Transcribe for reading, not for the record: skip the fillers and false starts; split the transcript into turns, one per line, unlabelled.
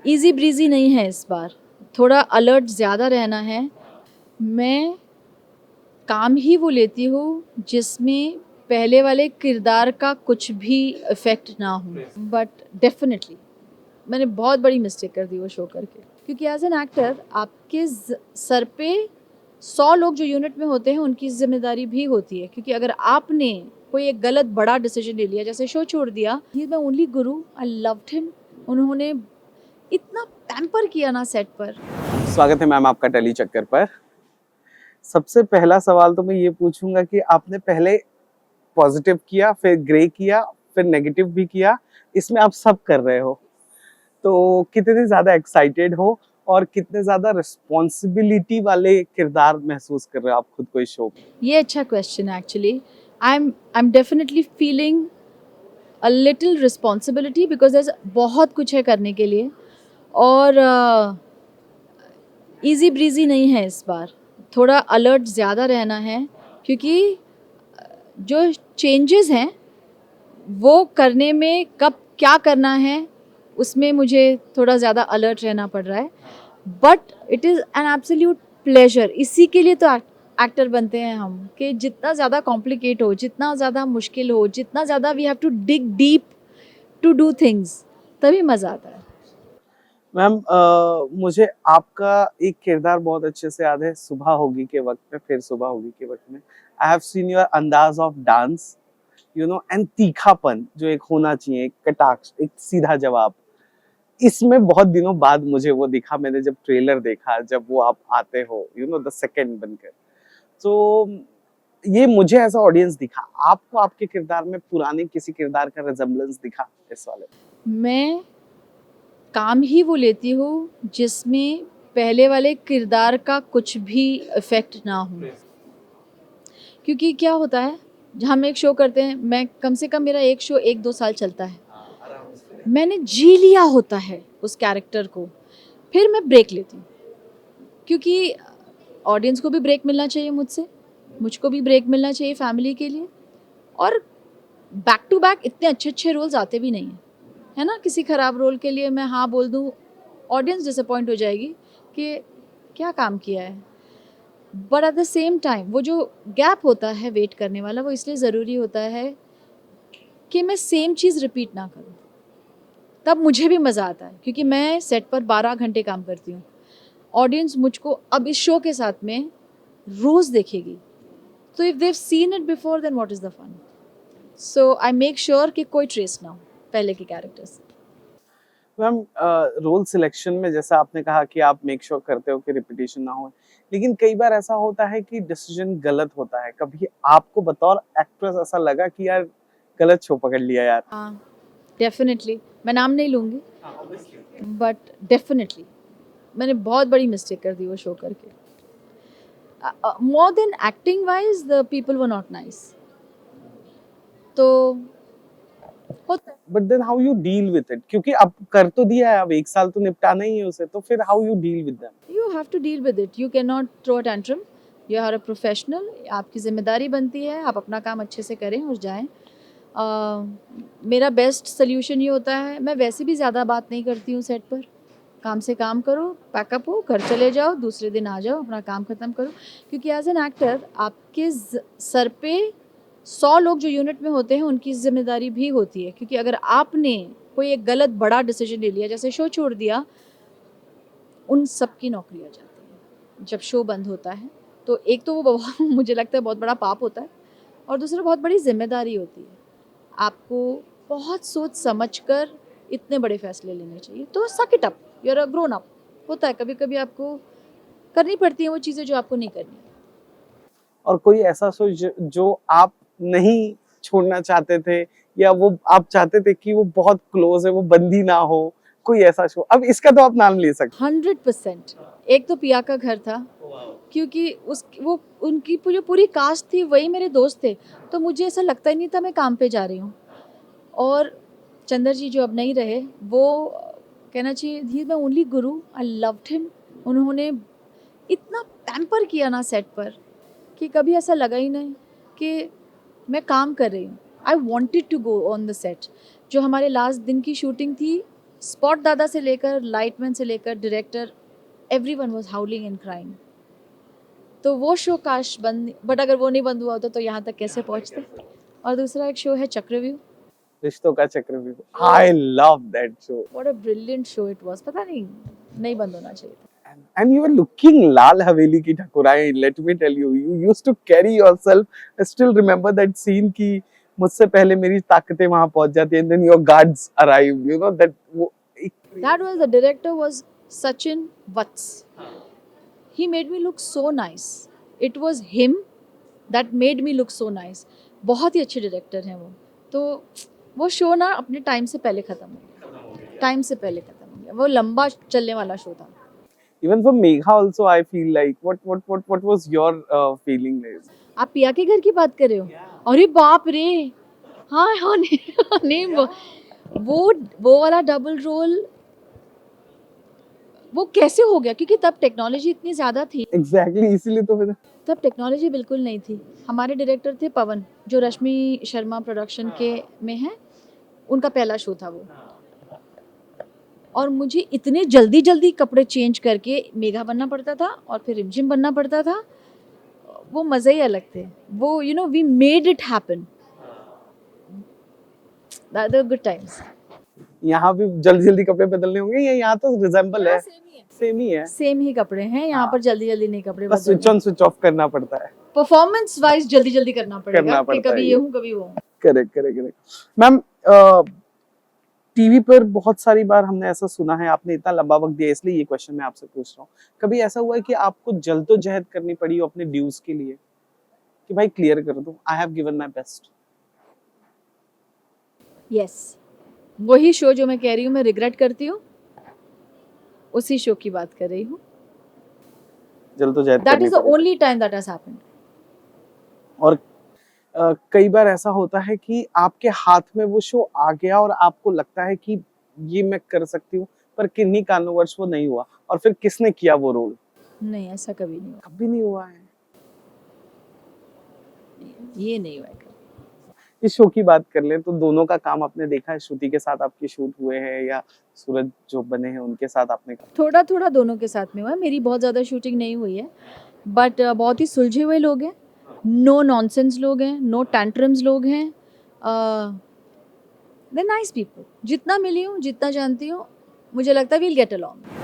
Easy breezy नहीं है इस बार, थोड़ा अलर्ट ज़्यादा रहना है। मैं काम ही वो लेती हूँ जिसमें पहले वाले किरदार का कुछ भी इफ़ेक्ट ना हो, बट डेफिनेटली मैंने बहुत बड़ी मिस्टेक कर दी वो शो करके, क्योंकि एज एन एक्टर आपके सर पे 100 लोग जो यूनिट में होते हैं उनकी जिम्मेदारी भी होती है, क्योंकि अगर आपने कोई एक गलत बड़ा डिसीजन ले लिया, जैसे शो छोड़ दिया, he is my only Guru, I loved him. उन्होंने इतना पैम्पर किया ना सेट पर।
स्वागत है मैम आपका टेली चक्कर पर। सबसे पहला सवाल तो मैं ये पूछूंगा कि आपने पहले पॉजिटिव किया, फिर ग्रे किया, फिर नेगेटिव भी किया, इसमें आप सब कर रहे हो, तो कितने ज्यादा एक्साइटेड हो और कितने ज्यादा रिस्पॉन्सिबिलिटी वाले किरदार महसूस कर रहे हो आप खुद को इस शो में?
ये अच्छा क्वेश्चन है actually. I am definitely feeling a little responsibility, because बहुत कुछ है करने के लिए, और इजी ब्रीजी नहीं है इस बार, थोड़ा अलर्ट ज़्यादा रहना है, क्योंकि जो चेंजेस हैं वो करने में कब क्या करना है उसमें मुझे थोड़ा ज़्यादा अलर्ट रहना पड़ रहा है। But it is an absolute pleasure. इसी के लिए तो एक्टर बनते हैं हम, कि जितना ज़्यादा कॉम्प्लिकेट हो, जितना ज़्यादा मुश्किल हो, जितना ज़्यादा we have to dig deep to do things, तभी मज़ा आता है।
मैम मुझे आपका एक किरदार बहुत अच्छे से याद है, सुबह होगी के वक्त में, फिर सुबह होगी के वक्त में। आई हैव सीन योर अंदाज of dance, you know, and तीखापन जो एक होना चाहिए, एक कटाक्ष, एक सीधा जवाब। इसमें बहुत दिनों बाद मुझे वो दिखा, मैंने जब ट्रेलर देखा, जब वो आप आते हो, यू नो, द सेकंड बनकर, तो ये मुझे ऐसा ऑडियंस दिखा। आपको आपके किरदार में पुराने किसी किरदार का रिजेम्बलेंस दिखा इस वाले में?
मैं काम ही वो लेती हूँ जिसमें पहले वाले किरदार का कुछ भी इफ़ेक्ट ना हो, क्योंकि क्या होता है, हम एक शो करते हैं, मैं कम से कम मेरा एक शो 1-2 साल चलता है, मैंने जी लिया होता है उस कैरेक्टर को, फिर मैं ब्रेक लेती हूँ, क्योंकि ऑडियंस को भी ब्रेक मिलना चाहिए मुझसे, मुझको भी ब्रेक मिलना चाहिए फैमिली के लिए। और बैक टू बैक इतने अच्छे अच्छे रोल्स आते भी नहीं हैं, है ना। किसी ख़राब रोल के लिए मैं हाँ बोल दूँ, ऑडियंस डिसअपॉइंट हो जाएगी कि क्या काम किया है। But at the same time वो जो गैप होता है वेट करने वाला, वो इसलिए ज़रूरी होता है कि मैं सेम चीज़ रिपीट ना करूँ, तब मुझे भी मज़ा आता है, क्योंकि मैं सेट पर 12 घंटे काम करती हूँ। ऑडियंस मुझको अब इस शो के साथ में रोज़ देखेगी, तो if they've seen it before, then what is the fun. So I make sure कि कोई ट्रेस ना हो पहले के कैरेक्टर्स।
मैम रोल सिलेक्शन में जैसा आपने कहा कि आप मेक श्योर करते हो कि रिपीटेशन ना हो, लेकिन कई बार ऐसा होता है कि डिसीजन गलत होता है। कभी आपको बतौर एक्ट्रेस ऐसा लगा कि यार गलत शो पकड़ लिया यार?
हाँ, डेफिनेटली, मैं नाम नहीं लूँगी, बट डेफिनेटली मैंने बहुत बड़ी मिस्टेक कर दी वो शो करके। More than acting wise, the people were not nice, तो होता है।
But then how you deal with it, क्योंकि अब कर तो दिया है, अब एक साल तो निपटाना ही है उसे, तो फिर how you deal with them?
You have to deal with it. You cannot throw a tantrum. You are a professional. आपकी जिम्मेदारी बनती है, आप अपना काम अच्छे से करें और जाएं। मेरा बेस्ट सोल्यूशन ये होता है, मैं वैसे भी ज़्यादा बात नहीं करती हूँ सेट पर। काम से काम करो, पैकअप हो, घर चले जाओ, दूसरे दिन आ जाओ, अपना काम ख़त्म करो, क्योंकि एज एन एक्टर आपके सर पे 100 लोग जो यूनिट में होते हैं उनकी जिम्मेदारी भी होती है, क्योंकि अगर आपने कोई एक गलत बड़ा डिसीजन ले लिया, जैसे शो छोड़ दिया, उन सब की नौकरी आ जाती है जब शो बंद होता है। तो एक तो वो मुझे लगता है बहुत बड़ा पाप होता है, और दूसरा बहुत बड़ी जिम्मेदारी होती है। आपको बहुत सोच समझ कर इतने बड़े फैसले लेने चाहिए। तो suck it up, you are a grown up. होता है, कभी कभी आपको करनी पड़ती हैं वो चीज़ें जो आपको नहीं करनी।
और कोई ऐसा शो जो आप नहीं छोड़ना चाहते थे, या वो आप चाहते थे कि वो बहुत क्लोज है, वो बंदी ना हो, कोई ऐसा शो? अब इसका तो आप नाम ले सकते
100%। एक तो पिया का घर था, क्योंकि उस वो उनकी जो पूरी कास्ट थी वही मेरे दोस्त थे, तो मुझे ऐसा लगता ही नहीं था मैं काम पे जा रही हूँ। और चंदर जी जो अब नहीं रहे, वो कहना चाहिए he is my only Guru, I loved him. उन्होंने इतना पैम्पर किया ना सेट पर, कि कभी ऐसा लगा ही नहीं कि मैं काम कर रही हूँ। I wanted to go on the set. जो हमारे लास्ट दिन की शूटिंग थी, स्पॉट दादा से लेकर लाइटमैन से लेकर director, everyone was हाउलिंग and crying. तो वो शो काश बंद, बट अगर वो नहीं बंद हुआ होता तो यहाँ तक कैसे पहुँचते। और दूसरा एक शो है चक्रव्यूह,
रिश्तों का चक्रव्यूह, I love that show.
What a brilliant show it was. पता नहीं बंद होना चाहिए था।
And you were looking Lal Haveli ki Thakurai. Let me tell you, you used to carry yourself. I still remember that scene कि मुझसे पहले मेरी ताकतें वहां पहुंच जाती हैं, and then your guards arrive. You know that वो
That was, the director was Sachin Vats. He made me look so nice. It was him that made me look so nice. बहुत ही अच्छे डायरेक्टर हैं वो। तो वो show ना अपने time से पहले खत्म हो गया, टाइम से पहले खत्म हो गया। वो लंबा चलने वाला शो था।
even for Megha also I feel like what was your feeling like?
आप पिया के घर की बात कर रहे हो? अरे बाप रे, हाँ हाँ नहीं, नहीं वो वाला डबल रोल वो कैसे हो गया? क्योंकि तब टेक्नोलॉजी इतनी ज़्यादा थी।
Exactly, इसीलिए तो मैंने
तब टेक्नोलॉजी बिल्कुल नहीं थी। हमारे डायरेक्टर थे पवन, जो रश्मि शर्मा प्रोडक्शन के में हैं, उनका पहला शो था वो। और मुझे इतने जल्दी जल्दी कपड़े चेंज करके मेघा बनना पड़ता था और फिर रिमझिम बनना पड़ता था। वो मज़े ही अलग थे। वो you know we made it happen, that were good times.
यहाँ भी जल्दी जल्दी कपड़े बदलने होंगे या यहाँ तो रिजेंबल है, सेम ही है,
सेम ही कपड़े हैं यहाँ पर, जल्दी जल्दी नहीं कपड़े
बस स्विच ऑन स्विच ऑफ करना पड़ता है,
परफॉर्मेंस वाइज जल्दी जल्दी करना पड़ेगा
करना
कि
पड़ता
कभी
है।
ये हूँ कभी वो हूँ।
Correct correct correct. Ma'am TV पर बहुत सारी बार हमने ऐसा सुना है, आपने इतना लंबा वक्त दिया इसलिए ये क्वेश्चन मैं आपसे पूछ रहा हूँ, कभी ऐसा हुआ है कि आपको जल्दोजहद करनी पड़ी हो अपने ड्यूज के लिए कि भाई क्लियर कर दो, I have given my best?
Yes, वही शो जो मैं कह रही हूँ मैं रिग्रेट करती हूँ, उसी शो की बात कर रही हूँ।
जल्दोजहद
दैट
करनी
इज द
पड़ी।
Only time that has happened.
और कई बार ऐसा होता है कि आपके हाथ में वो शो आ गया और आपको लगता है कि ये मैं कर सकती हूँ, पर किन्हीं कारणवश वो नहीं हुआ, और फिर किसने किया वो रोल?
नहीं, ऐसा कभी नहीं हुआ,
कभी नहीं हुआ है।
ये नहीं हुआ है कभी।
इस शो की बात कर लें तो दोनों का काम आपने देखा है, श्रुति के साथ आपके शूट हुए हैं या सूरज जो बने हैं उनके साथ आपने?
थोड़ा थोड़ा दोनों के साथ में हुआ है, मेरी बहुत ज़्यादा शूटिंग नहीं हुई है, बट बहुत ही सुलझे हुए लोग हैं, नो नॉनसेंस लोग हैं, नो टैंट्रम्स लोग हैं, दे नाइस पीपल। जितना मिली हूँ, जितना जानती हूँ, मुझे लगता है वील गेट अलॉन्ग।